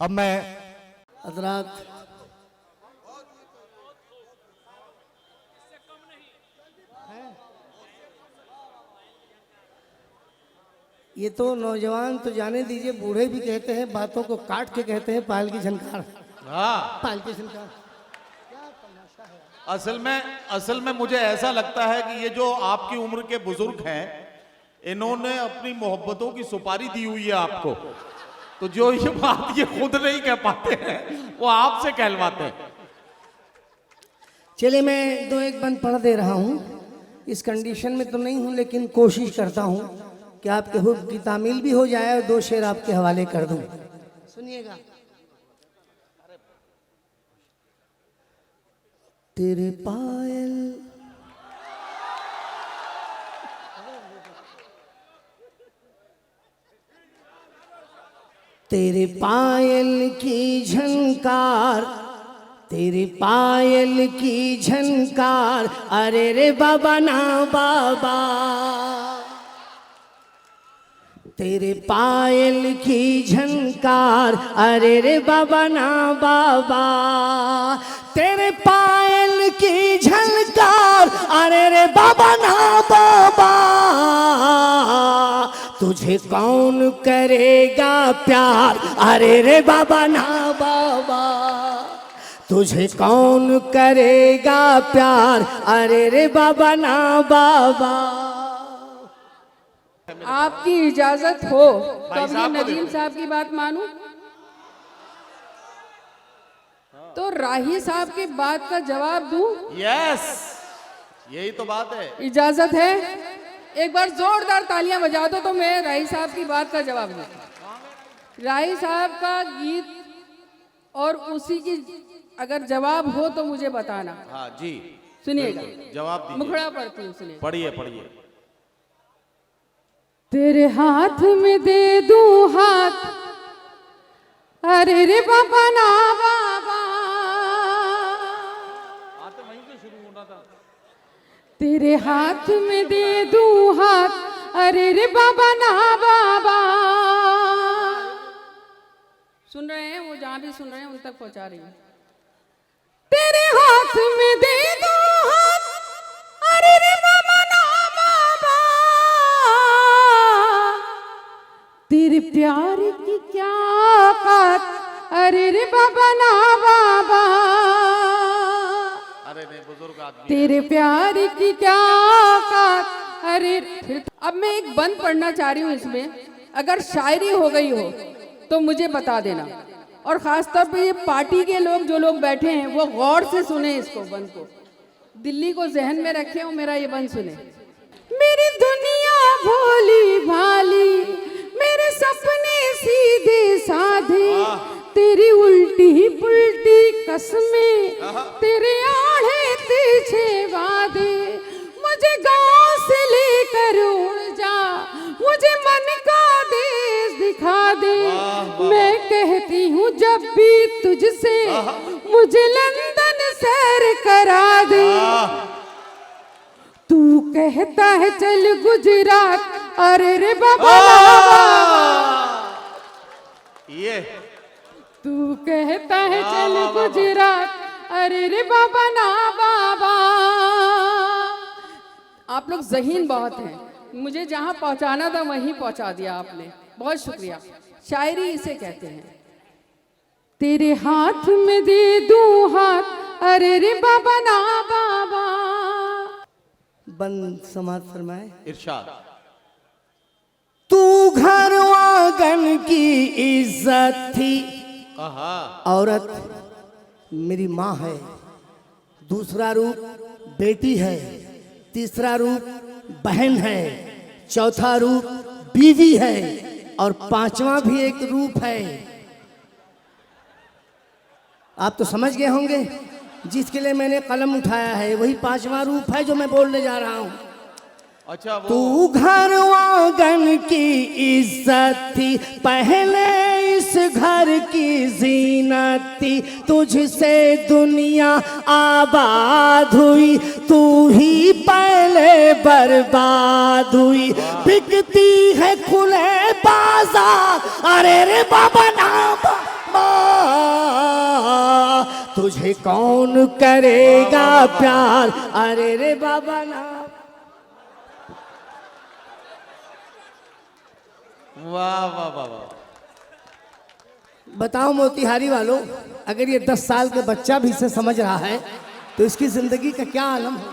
अब मैं हजरात ये तो नौजवान तो जाने दीजिए, बूढ़े भी कहते हैं, बातों को काट के कहते हैं पायल की झनकार। हाँ, पायल की झनकार। असल में मुझे ऐसा लगता है कि ये जो आपकी उम्र के बुजुर्ग हैं, इन्होंने अपनी मोहब्बतों की सुपारी दी हुई है आपको, तो जो ये बात ये खुद नहीं कह पाते हैं वो आपसे कहलवाते हैं। चलिए मैं दो एक बंद पढ़ दे रहा हूँ। इस कंडीशन में तो नहीं हूँ, लेकिन कोशिश करता हूँ कि आपके हुब की तामील भी हो जाए और दो शेर आपके हवाले कर दूं। सुनिएगा। तेरे पायल तेरे पायल की झनकार, तेरे पायल की झनकार, अरे रे बाबा ना बाबा, तेरे पायल की झनकार, अरे रे बाबा ना बाबा, तेरे पायल की झनकार, अरे रे बाबा ना बाबा, तुझे कौन करेगा प्यार, अरे रे बाबा ना बाबा, तुझे कौन करेगा प्यार, अरे रे बाबा ना बाबा। आपकी इजाजत हो तो अब ये नदीम साहब की बात मानूं, तो राही साहब की बात का जवाब दूं? यस, यही तो बात है। इजाजत है? एक बार जोरदार तालियां बजा दो तो मैं राही साहब की बात का जवाब दूं। राही साहब का गीत और उसी की अगर जवाब हो तो मुझे बताना। हाँ जी, सुनिएगा, जवाब दीजिए। मुखड़ा पढ़ती हूँ, सुनिए। पढ़िए पढ़िए। तेरे हाथ में दे दूं हाथ, अरे रे बाबा ना बाबा, वहीं से शुरू होना था। तेरे हाथ में दे दूं हाथ, अरे रे बाबा ना बाबा। सुन रहे हैं? वो जहां भी सुन रहे हैं उन तक पहुंचा रही हूं। तेरे हाथ में दे दूं हाथ, अरे रे बाबा ना बाबा, तेरे प्यार की क्या औकात, अरे रे बाबा ना बाबा, अरे नहीं, बुजुर्ग आदमी। तेरे प्यार की क्या औकात, अरे फिर अब मैं एक बंद पढ़ना चाह रही हूँ इसमें, अगर शायरी हो गई हो तो मुझे बता देना, और खासतौर पे ये पार्टी के लोग जो लोग बैठे हैं वो गौर से सुने इसको, बंद को दिल्ली को जहन में रखे और मेरा ये बंद सुने। मेरी दुनिया भोली भाली, मेरे सपने सीधे साधे, तेरी उल्टी पुल्टी कसमें, तेरे आड़े पीछे वादे, मुझे गांव से लेकर उड़ जा, मुझे मन का देश दिखा दे, मैं कहती हूँ जब भी तुझसे, मुझे लंदन सैर करा दे, तू कहता है चल गुजरात, अरे रे बाबा, ये तू कहता है चल गुजरात, अरे रे बाबा ना बाबा। आप लोग ज़हीन बहुत हैं, मुझे जहां पहुंचाना था वहीं पहुंचा दिया आपने, बहुत शुक्रिया। शायरी इसे कहते हैं। तेरे हाथ में दे दूं हाथ, अरे रे बाबा ना बाबा। बंद समाज फरमाए। इरशाद। तू घर आंगन की इज्जत थी, औरत मेरी माँ है, दूसरा रूप बेटी है, तीसरा रूप बहन है, चौथा रूप बीवी है, और पांचवा भी एक रूप है। आप तो समझ गए होंगे जिसके लिए मैंने कलम उठाया है, वही पांचवा रूप है जो मैं बोलने जा रहा हूं। अच्छा, वो तू घर आंगन की इज्जत थी, पहले इस घर की जीनत थी, तुझसे दुनिया आबाद हुई, तू ही पहले बर्बाद हुई, बिकती है खुले बाजार, अरे रे बाबा ना मामा तुझे कौन करेगा प्यार, अरे रे बाबा ना। वाह वाह वाह वाह। बताओ मोतिहारी वालों, अगर ये 10 साल के बच्चा भी इसे समझ रहा है तो इसकी जिंदगी का क्या आलम है।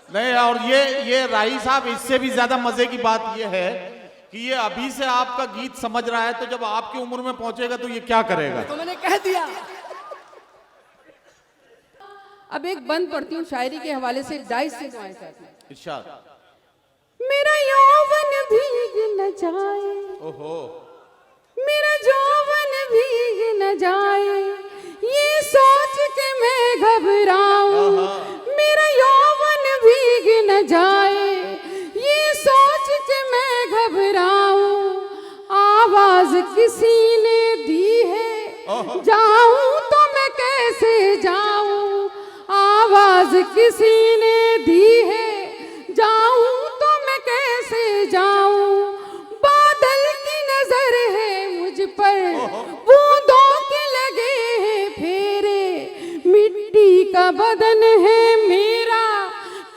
नहीं, और ये राही साहब, इससे भी ज्यादा मजे की बात ये है कि ये अभी से आपका गीत समझ रहा है, तो जब आपकी उम्र में पहुंचेगा तो ये क्या करेगा। तो मैंने कह दिया। अब एक बंद पढ़ती हूँ शायरी के हवाले से, डाइस से दुआएं चाहती हूँ। इरशाद। मेरा यौवन भीग न जाए, ओहो, मेरा यौवन भीग न जाए, ये सोच के मैं घबराऊं। मेरा यौवन भीग न जाए, ये सोच के मैं घबराऊं। आवाज किसी ने दी है, जाऊं तो मैं कैसे जाऊं। आवाज किसी ने दी है, जाऊं तो मैं कैसे जाऊं। बादल की नजर है मुझ पर, बूंदों के लगे हैं फेरे। मिट्टी का बदन है मेरा,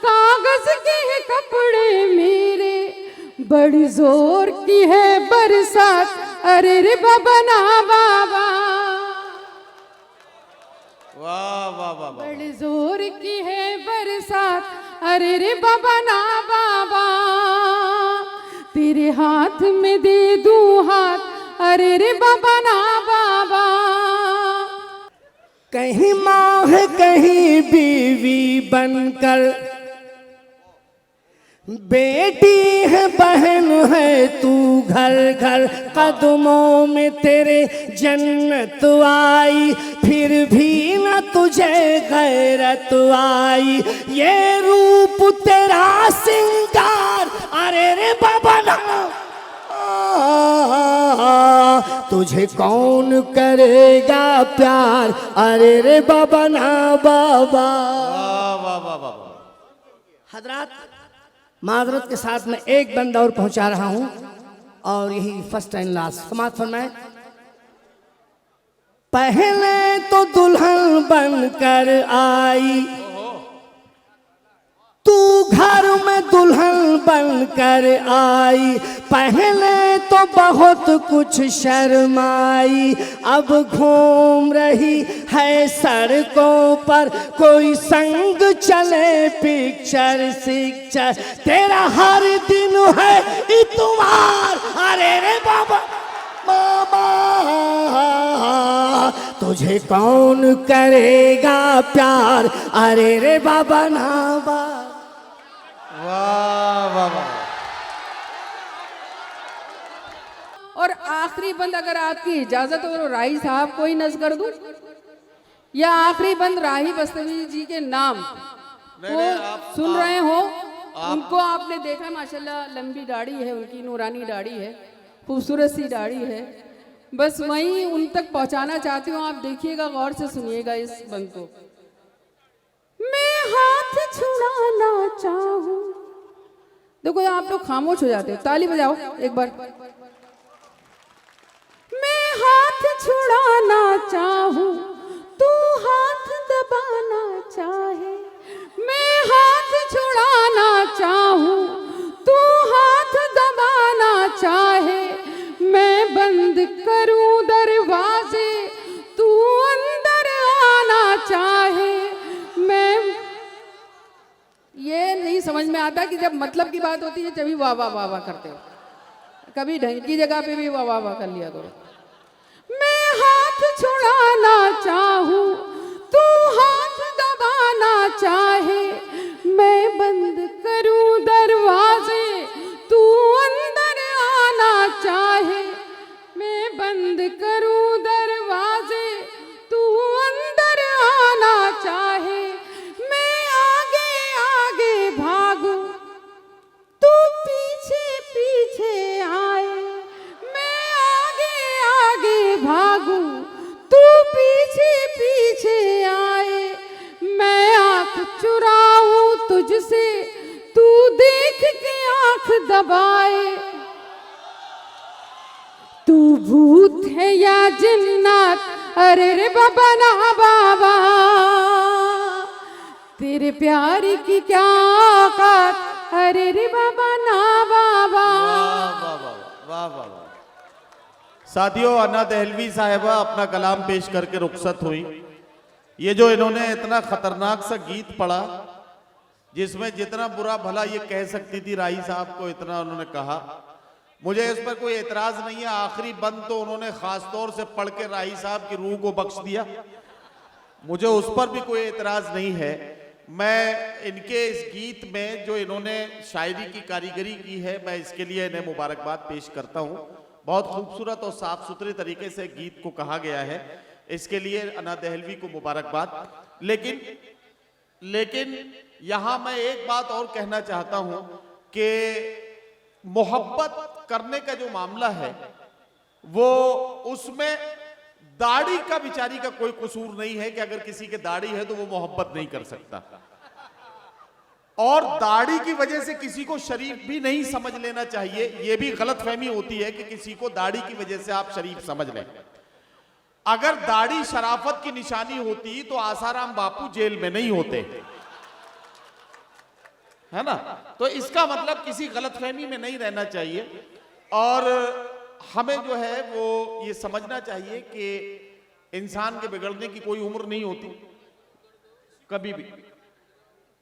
कागज के हैं कपड़े मेरे। बड़ी जोर की है बरसात, अरे रे बाबा ना बाबा। वाह वाह वाह वाह। बड़ी जोर की है बरसात, अरे रे बाबा ना बाबा। तेरे हाथ में दे दूं हाथ, अरे रे बाबा ना बाबा। कहीं माँ है कहीं बीवी बनकर, बेटी है बहन है तू घर घर। कदमों में तेरे जन्नत आई, फिर भी न तुझे गैरत आई। ये रूप तेरा सिंगार, अरे रे बाबा ना। तुझे कौन करेगा प्यार, अरे रे बाबा ना बाबा। वाह वाह वाह वाह। हजरात, माजरत के साथ मैं एक बंद और पहुंचा रहा हूं, और यही फर्स्ट एंड लास्ट। समाप्त फरमाए। पहले तो दुल्हन बनकर आई, तू घर में दुल्हन बनकर आई। पहले तो बहुत कुछ शर्माई, अब घूम रही है सड़कों पर। कोई संग चले पिक्चर सिक्चर, तेरा हर दिन है इतवार, अरे रे बाबा मामा। तुझे कौन करेगा प्यार, अरे रे बाबा ना बा। वाह वाह वाह। और आखिरी बंद, अगर आपकी इजाजत हो तो राही साहब को ही नज़ कर दूं, या आखिरी बंद राही बस्तवी जी के नाम वो सुन रहे हो। उनको आपने देखा, माशाल्लाह लंबी दाढ़ी है उनकी, नूरानी दाढ़ी है, खूबसूरत सी दाढ़ी है। बस वहीं उन तक पहुंचाना चाहती हूँ। आप देखिएगा, गौर से सुनिएगा इस बंद को। मैं हाथ छुड़ाना चाहूं। देखो आप लोग खामोश हो जाते हो, ताली बजाओ एक बार। मैं हाथ छुड़ाना चाहूं, तू हाथ दबाना चाहे। मैं हाथ छुड़ाना चाहूं, तू हाथ दबाना चाहे। मैं बंद करूं दरवाजे, तू अंदर आना चाहे। मैं ये नहीं समझ में आता कि जब मतलब की बात होती है तभी वाह वाह वाह वाह करते हो, कभी ढंग की जगह पे भी वाह वाह वाह कर लिया करो। मैं हाथ छुड़ाना चाहूं, तू हाथ दबाना चाहे। मैं बंद करूं दरवाजे, तू अंदर आना चाहे। मैं बंद करूं दरवाजे, तू अंदर आना चाहे। मैं आगे आगे भागूं, तू पीछे पीछे आए। मैं आगे आगे भागूं, तू पीछे पीछे आए। मैं आंख चुराऊं तुझसे, तू देख के आंख दबाए, तू भूत है या जिन्नात, अरे रे बाबा ना बाबा, तेरे प्यार की क्या औकात, अरे रे बाबा ना बाबा। वाह वाह वाह वाह वाह वाह। साथियों, अन्ना दहलवी साहिबा अपना कलाम पेश करके रुखसत हुई। ये जो इन्होंने इतना खतरनाक सा गीत पढ़ा, जिसमें जितना बुरा भला ये कह सकती थी राही साहब को, इतना उन्होंने कहा। मुझे इस पर कोई एतराज नहीं है। आखिरी बंद तो उन्होंने खास तौर से पढ़ के राही साहब की रूह को बख्श दिया, मुझे उस पर भी कोई एतराज नहीं है। मैं इनके इस गीत में जो इन्होंने शायरी की कारीगरी की है, मैं इसके लिए इन्हें मुबारकबाद पेश करता हूँ। बहुत खूबसूरत और साफ सुथरे तरीके से गीत को कहा गया है, इसके लिए अन्ना दहलवी को मुबारकबाद। लेकिन यहां मैं एक बात और कहना चाहता हूं कि मोहब्बत करने का जो मामला है, वो उसमें दाढ़ी का बेचारी का कोई कसूर नहीं है कि अगर किसी के दाढ़ी है तो वो मोहब्बत नहीं कर सकता, और दाढ़ी की वजह से किसी को शरीफ भी नहीं समझ लेना चाहिए। यह भी गलतफहमी होती है कि किसी को दाढ़ी की वजह से आप शरीफ समझ लें। अगर दाढ़ी शराफत की निशानी होती तो आसाराम बापू जेल में नहीं होते, है ना। तो इसका मतलब किसी गलतफहमी में नहीं रहना चाहिए, और हमें जो है वो ये समझना चाहिए कि इंसान के बिगड़ने की कोई उम्र नहीं होती कभी भी।